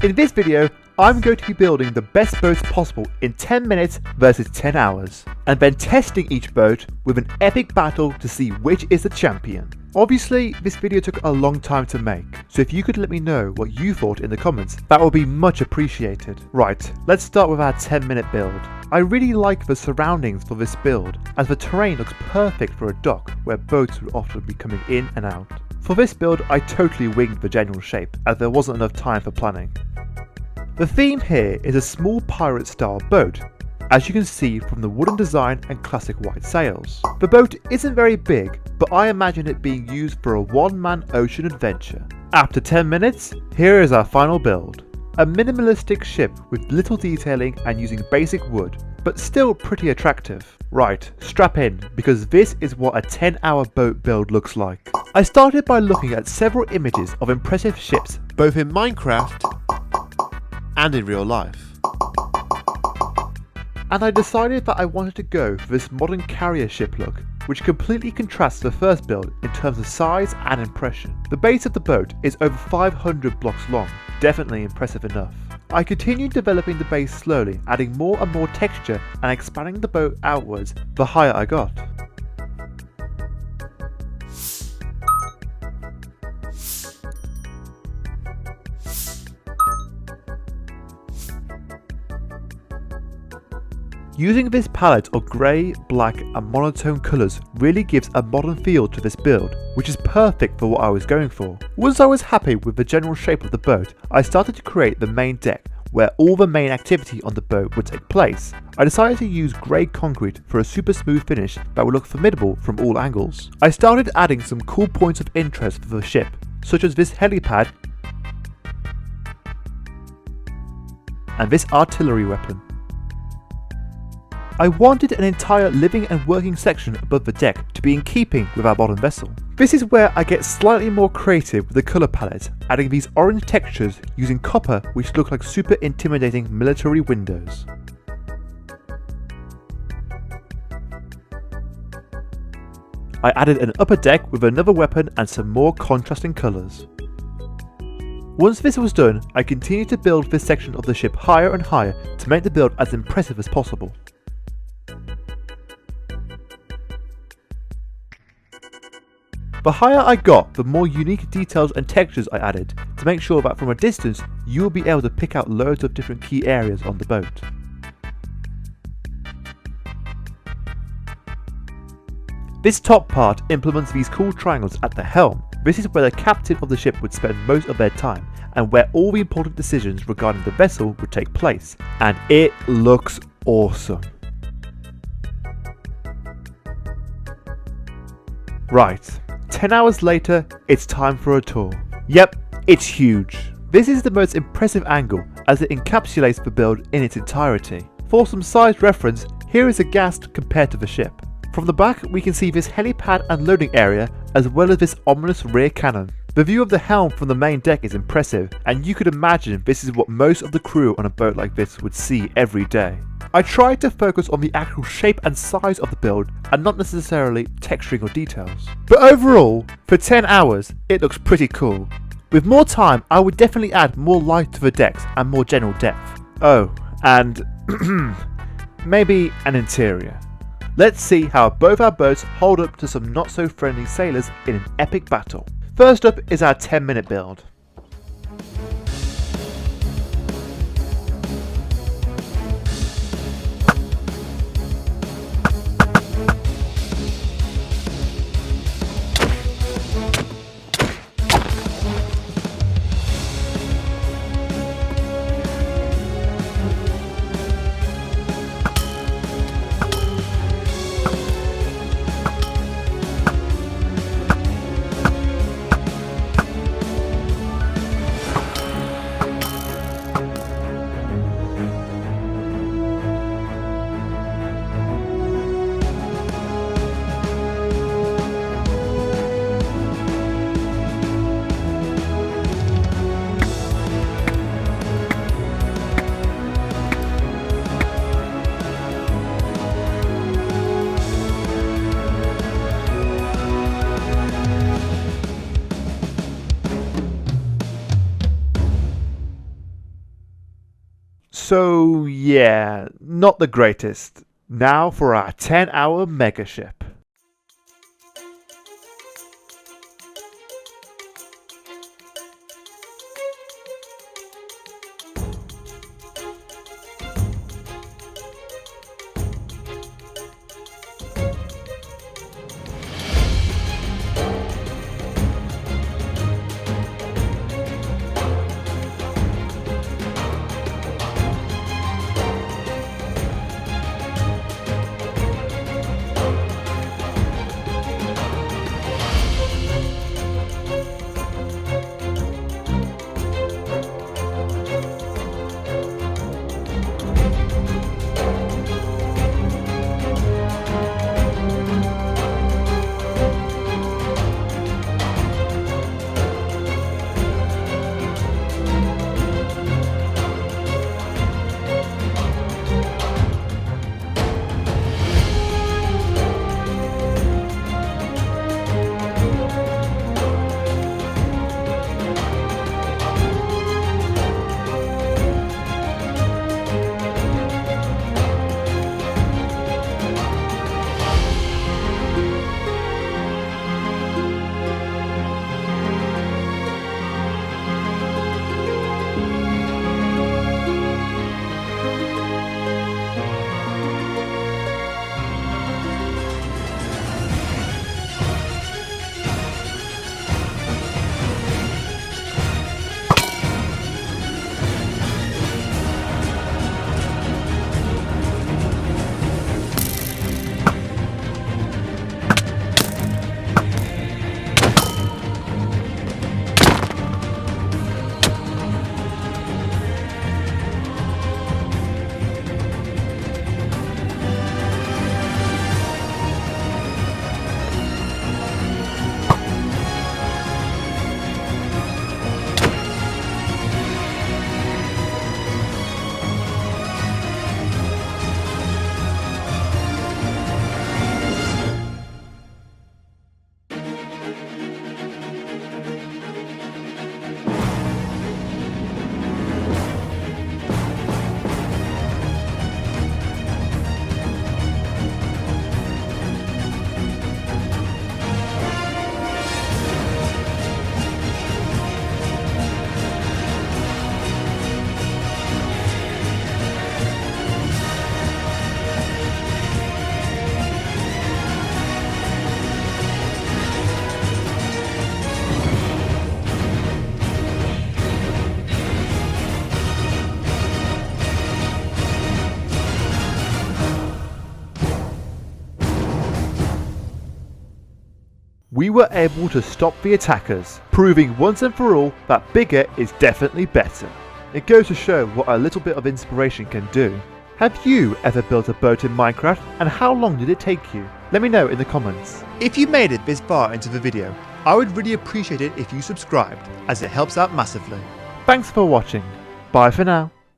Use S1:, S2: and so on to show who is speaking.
S1: In this video, I'm going to be building the best boats possible in 10 minutes versus 10 hours, and then testing each boat with an epic battle to see which is the champion. Obviously, this video took a long time to make, so if you could let me know what you thought in the comments, that would be much appreciated. Right, let's start with our 10-minute build. I really like the surroundings for this build, as the terrain looks perfect for a dock where boats would often be coming in and out. For this build, I totally winged the general shape, as there wasn't enough time for planning. The theme here is a small pirate style boat, as you can see from the wooden design and classic white sails. The boat isn't very big, but I imagine it being used for a one-man ocean adventure. After 10 minutes, here is our final build. A minimalistic ship with little detailing and using basic wood, but still pretty attractive. Right, strap in, because this is what a 10-hour boat build looks like. I started by looking at several images of impressive ships, both in Minecraft and in real life. And I decided that I wanted to go for this modern carrier ship look, which completely contrasts the first build in terms of size and impression. The base of the boat is over 500 blocks long, definitely impressive enough. I continued developing the base slowly, adding more and more texture and expanding the boat outwards the higher I got. Using this palette of grey, black and monotone colours really gives a modern feel to this build, which is perfect for what I was going for. Once I was happy with the general shape of the boat, I started to create the main deck, where all the main activity on the boat would take place. I decided to use grey concrete for a super smooth finish that would look formidable from all angles. I started adding some cool points of interest for the ship, such as this helipad and this artillery weapon. I wanted an entire living and working section above the deck to be in keeping with our modern vessel. This is where I get slightly more creative with the colour palette, adding these orange textures using copper which look like super intimidating military windows. I added an upper deck with another weapon and some more contrasting colours. Once this was done, I continued to build this section of the ship higher and higher to make the build as impressive as possible. The higher I got, the more unique details and textures I added to make sure that from a distance you will be able to pick out loads of different key areas on the boat. This top part implements these cool triangles at the helm. This is where the captain of the ship would spend most of their time and where all the important decisions regarding the vessel would take place, and it looks awesome. Right. 10 hours later, it's time for a tour. Yep, it's huge. This is the most impressive angle as it encapsulates the build in its entirety. For some size reference, here is a ghast compared to the ship. From the back we can see this helipad and loading area as well as this ominous rear cannon. The view of the helm from the main deck is impressive, and you could imagine this is what most of the crew on a boat like this would see every day. I tried to focus on the actual shape and size of the build and not necessarily texturing or details. But overall, for 10 hours, it looks pretty cool. With more time, I would definitely add more light to the decks and more general depth. Oh, and maybe an interior. Let's see how both our boats hold up to some not so friendly sailors in an epic battle. First up is our 10-minute build. So yeah, not the greatest. Now for our 10-hour mega ship. We were able to stop the attackers, proving once and for all that bigger is definitely better. It goes to show what a little bit of inspiration can do. Have you ever built a boat in Minecraft, and how long did it take you? Let me know in the comments. If you made it this far into the video, I would really appreciate it if you subscribed, as it helps out massively. Thanks for watching. Bye for now.